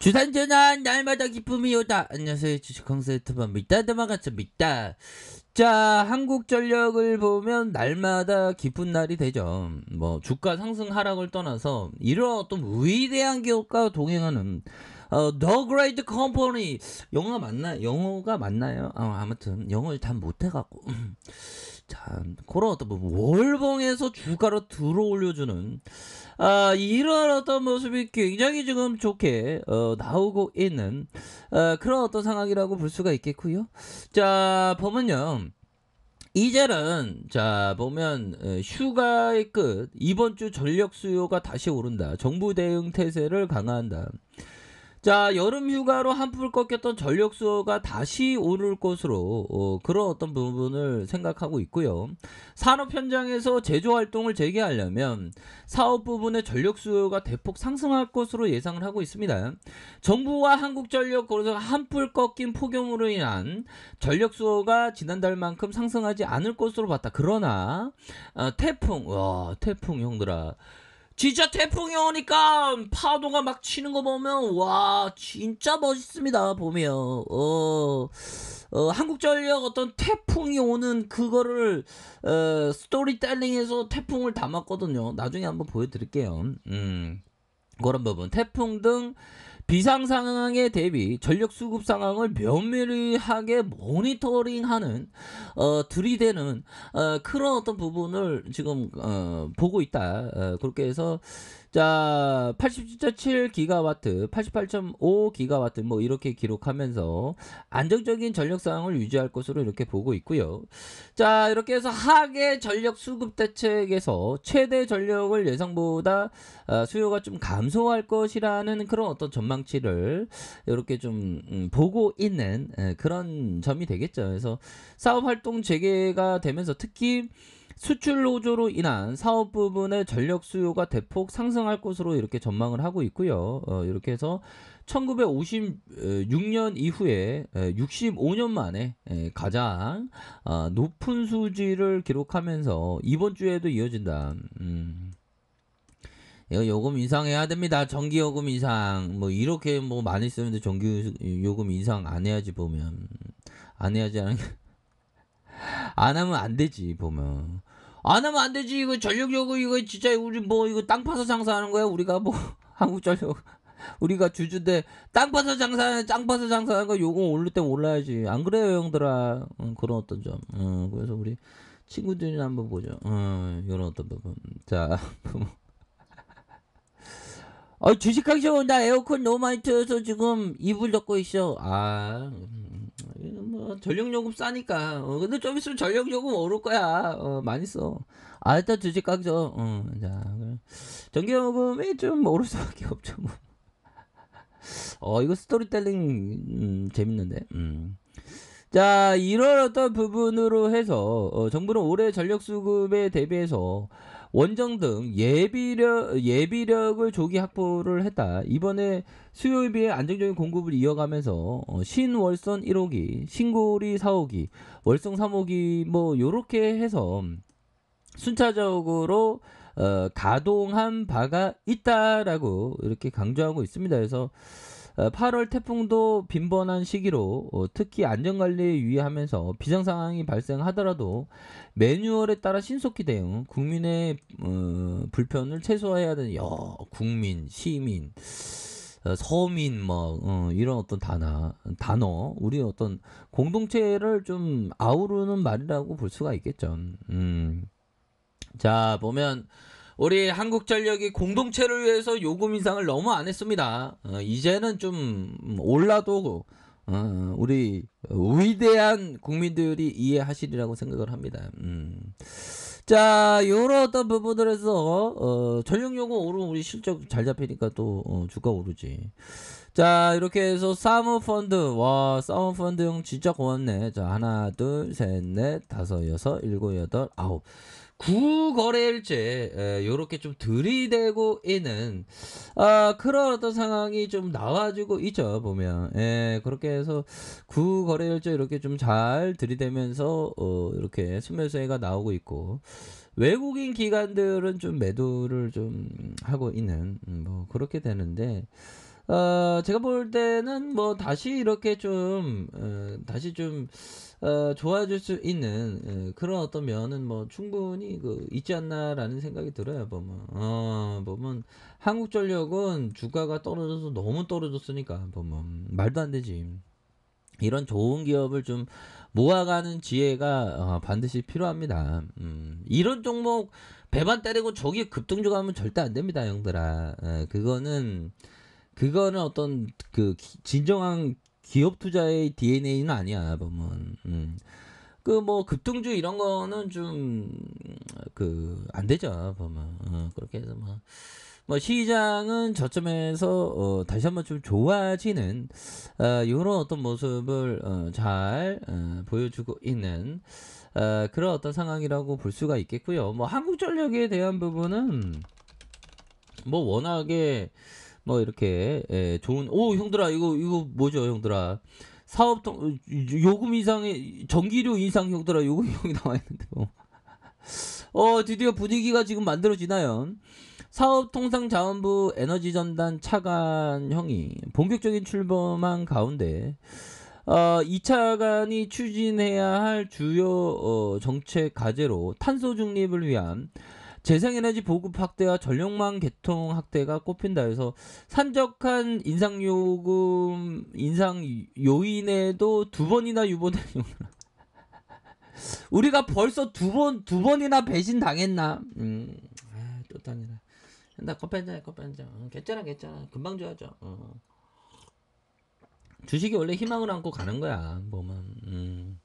주산전환 날마다 기쁨이 오다. 안녕하세요, 주식 컨설턴트입니다. 반갑습니다. 자, 한국전력을 보면 날마다 기쁜 날이 되죠. 뭐 주가 상승 하락을 떠나서 이런 어떤 위대한 기업과 동행하는 The Great Company. 영어가 맞나요? 아무튼 영어를 다 못해갖고 자, 그런 어떤 월봉에서 주가로 들어올려주는 이런 어떤 모습이 굉장히 지금 좋게 나오고 있는 그런 어떤 상황이라고 볼 수가 있겠고요. 자, 보면요. 이제는 자 보면 휴가의 끝, 이번 주 전력 수요가 다시 오른다. 정부 대응 태세를 강화한다. 자, 여름 휴가로 한풀 꺾였던 전력 수요가 다시 오를 것으로 그런 어떤 부분을 생각하고 있고요. 산업 현장에서 제조 활동을 재개하려면 사업 부분의 전력 수요가 대폭 상승할 것으로 예상을 하고 있습니다. 정부와 한국전력 거기서 한풀 꺾인 폭염으로 인한 전력 수요가 지난달만큼 상승하지 않을 것으로 봤다. 그러나 태풍 형들아. 진짜 태풍이 오니까 파도가 막 치는 거 보면 와 진짜 멋있습니다. 보면 한국전력 어떤 태풍이 오는 그거를 스토리텔링에서 태풍을 담았거든요. 나중에 한번 보여드릴게요. 그런 부분 태풍 등 비상 상황에 대비 전력 수급 상황을 면밀하게 모니터링하는 들이대는 그런 어떤 부분을 지금 보고 있다. 그렇게 해서 자 87.7기가와트, 88.5기가와트 뭐 이렇게 기록하면서 안정적인 전력 상황을 유지할 것으로 이렇게 보고 있고요. 자 이렇게 해서 하계 전력 수급 대책에서 최대 전력을 예상보다 수요가 좀 감소할 것이라는 그런 어떤 전망치를 이렇게 좀 보고 있는 그런 점이 되겠죠. 그래서 사업 활동 재개가 되면서 특히 수출 노조로 인한 사업 부분의 전력 수요가 대폭 상승할 것으로 이렇게 전망을 하고 있고요. 이렇게 해서 1956년 이후에 65년 만에 가장 높은 수지를 기록하면서 이번 주에도 이어진다. 이거 요금 인상해야 됩니다. 전기요금 인상. 뭐 이렇게 뭐 많이 쓰는데 전기요금 인상 안 해야지 보면. 안 해야지 하는 안 하면 안 되지 보면. 안 하면 안 되지. 이거 전력요금 이거 진짜 우리 뭐 이거 땅 파서 장사하는 거야. 우리가 뭐 한국전력 우리가 주주인데 땅 파서 장사하는 거 요금 오를 때 올라야지. 안 그래요, 형들아? 그런 어떤 점. 그래서 우리 친구들이나 한번 보죠. 이런 어떤 부분. 자, 주식하기 싫어. 나 에어컨 너무 많이 틀어서 지금 이불 덮고 있어. 뭐 전력요금 싸니까. 근데 좀 있으면 전력요금 오를 거야. 많이 써. 일단 주식하기 전. 자, 전기요금이 좀 오를 수밖에 없죠. 이거 스토리텔링 재밌는데. 자, 이런 어떤 부분으로 해서 정부는 올해 전력 수급에 대비해서 원정 등 예비력을 조기 확보를 했다. 이번에 수요에 비해 안정적인 공급을 이어가면서 신월선 1호기, 신고리 4호기, 월성 3호기 뭐 요렇게 해서 순차적으로 가동한 바가 있다라고 이렇게 강조하고 있습니다. 그래서 8월 태풍도 빈번한 시기로 특히 안전관리에 유의하면서 비상상황이 발생하더라도 매뉴얼에 따라 신속히 대응, 국민의 불편을 최소화해야 되는 국민, 시민, 서민 뭐 이런 어떤 단어 우리 어떤 공동체를 좀 아우르는 말이라고 볼 수가 있겠죠. 자 보면 우리 한국전력이 공동체를 위해서 요금 인상을 너무 안 했습니다. 이제는 좀 올라도 우리 위대한 국민들이 이해하시리라고 생각을 합니다. 자, 요런 어떤 부분들에서 전력요금 오르면 우리 실적 잘 잡히니까 또 주가 오르지. 자, 이렇게 해서 사모펀드. 와, 사모펀드 형 진짜 고맙네. 자, 하나, 둘, 셋, 넷, 다섯, 여섯, 일곱, 여덟, 아홉. 9거래일째 요렇게 좀 들이대고 있는 그런 어떤 상황이 좀 나와주고 있죠. 보면 그렇게 해서 9거래일째 이렇게 좀 잘 들이대면서 이렇게 순매수가 나오고 있고 외국인 기관들은 좀 매도를 좀 하고 있는 뭐 그렇게 되는데 제가 볼 때는 뭐 다시 이렇게 좀 다시 좀 좋아질 수 있는 그런 어떤 면은 뭐 충분히 있지 않나라는 생각이 들어요. 보면 한국전력은 주가가 떨어져서 너무 떨어졌으니까 보면 말도 안 되지. 이런 좋은 기업을 좀 모아가는 지혜가 반드시 필요합니다. 이런 종목 배만 때리고 저기 급등주 가면 절대 안 됩니다, 형들아. 그거는 어떤 진정한 기업 투자의 DNA는 아니야, 보면. 뭐 급등주 이런 거는 좀 안 되죠, 보면. 그렇게 해서 뭐 시장은 저점에서 다시 한번 좀 좋아지는 이런 어떤 모습을 잘 보여주고 있는 그런 어떤 상황이라고 볼 수가 있겠고요. 뭐 한국전력에 대한 부분은 뭐 워낙에 뭐 이렇게 좋은 형들아 이거 뭐죠 형들아 사업통 요금 인상에 전기료 인상 형들아 요금 나와 있는데 드디어 분위기가 지금 만들어지나요? 사업통상자원부 에너지전단 차관형이 본격적인 출범한 가운데 이 차관이 추진해야 할 주요 정책 과제로 탄소 중립을 위한 재생에너지 보급 확대와 전력망 개통 확대가 꼽힌다 해서 산적한 인상요금 인상 요인에도 두 번이나 유보된 우리가 벌써 두 번이나 배신 당했나? 또 당이라. 나 커피 한잔 괜찮아 금방 좋아져. 주식이 원래 희망을 안고 가는 거야 보면.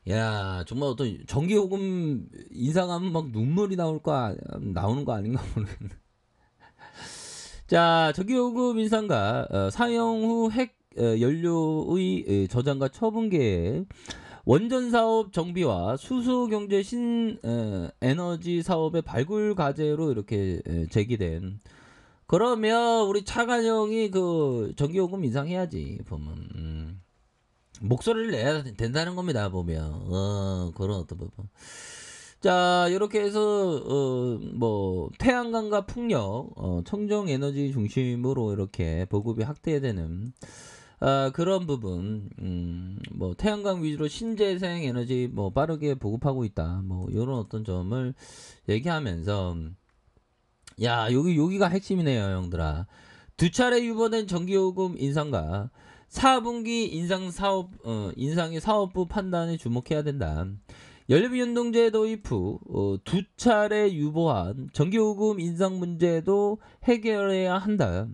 야 정말 어떤 전기요금 인상하면 막 눈물이 나오는 거 아닌가 모르겠네. 자 전기요금 인상과 사용 후 핵 연료의 저장과 처분 계획 원전 사업 정비와 수소 경제 신 에너지 사업의 발굴 과제로 이렇게 제기된. 그러면 우리 차관영이 전기요금 인상해야지 보면. 목소리를 내야 된다는 겁니다 보면. 그런 어떤 부분. 자 이렇게 해서 뭐 태양광과 풍력 청정 에너지 중심으로 이렇게 보급이 확대되는 그런 부분. 뭐 태양광 위주로 신재생 에너지 뭐 빠르게 보급하고 있다 뭐 이런 어떤 점을 얘기하면서 야 여기가 핵심이네요 형들아. 두 차례 유보된 전기요금 인상과 4분기 인상의 사업부 판단에 주목해야 된다. 연료비 연동제 도입 후 두 차례 유보한 전기요금 인상 문제도 해결해야 한다.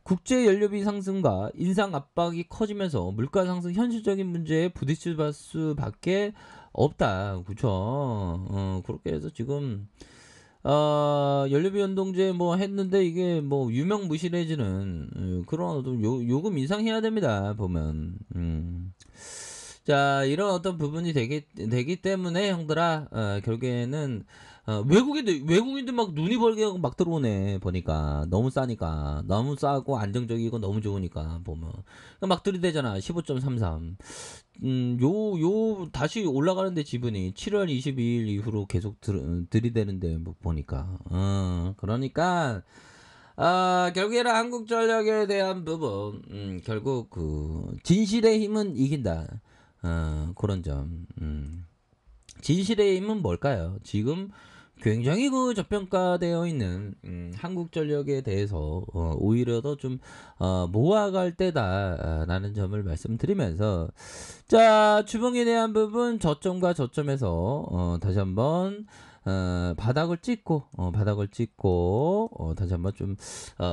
국제 연료비 상승과 인상 압박이 커지면서 물가 상승 현실적인 문제에 부딪힐 수밖에 없다. 그쵸? 그렇게 해서 지금 연료비 연동제 뭐 했는데 이게 뭐 유명무실해지는 그런 어떤 요금 인상해야 됩니다 보면. 자 이런 어떤 부분이 되기 때문에 형들아 결국에는 외국인들 막 눈이 벌게 하고 막 들어오네 보니까 너무 싸니까 너무 싸고 안정적이고 너무 좋으니까 보면 막 들이대잖아 15.33. 다시 올라가는데 지분이 7월 22일 이후로 계속 들이대는데 뭐 보니까 그러니까 결국에는 한국전력에 대한 부분 결국 진실의 힘은 이긴다. 그런 점. 진실의 힘은 뭘까요? 지금 굉장히 저평가되어 있는 한국전력에 대해서 오히려 더 좀 모아갈 때다라는 점을 말씀드리면서 자 주봉에 대한 부분 저점과 저점에서 다시 한번 바닥을 찍고 다시 한번 좀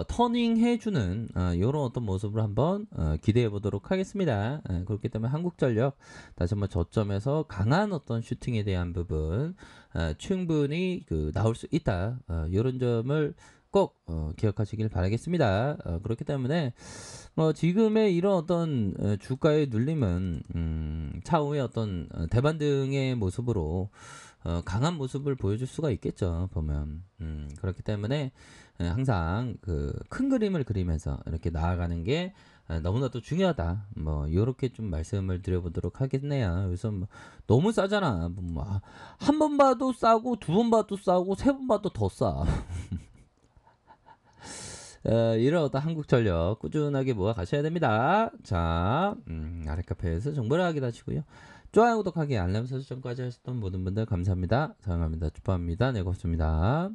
터닝 해주는 이런 어떤 모습을 한번 기대해 보도록 하겠습니다. 그렇기 때문에 한국전력 다시 한번 저점에서 강한 어떤 슈팅에 대한 부분 충분히 나올 수 있다. 이런 점을 꼭 기억하시길 바라겠습니다. 그렇기 때문에 뭐 지금의 이런 어떤 주가의 눌림은 차후에 어떤 대반등의 모습으로 강한 모습을 보여줄 수가 있겠죠 보면. 그렇기 때문에 항상 큰 그림을 그리면서 이렇게 나아가는 게 너무나도 중요하다. 뭐 이렇게 좀 말씀을 드려보도록 하겠네요. 그래서 뭐 너무 싸잖아. 한 번 봐도 싸고 두 번 봐도 싸고 세 번 봐도 더 싸. 이런 어떤 한국전력 꾸준하게 모아 가셔야 됩니다. 자, 아래 카페에서 정보를 확인하시고요. 좋아요, 구독하기, 알람 설정까지 하셨던 모든 분들 감사합니다. 사랑합니다. 축복합니다. 네, 고맙습니다.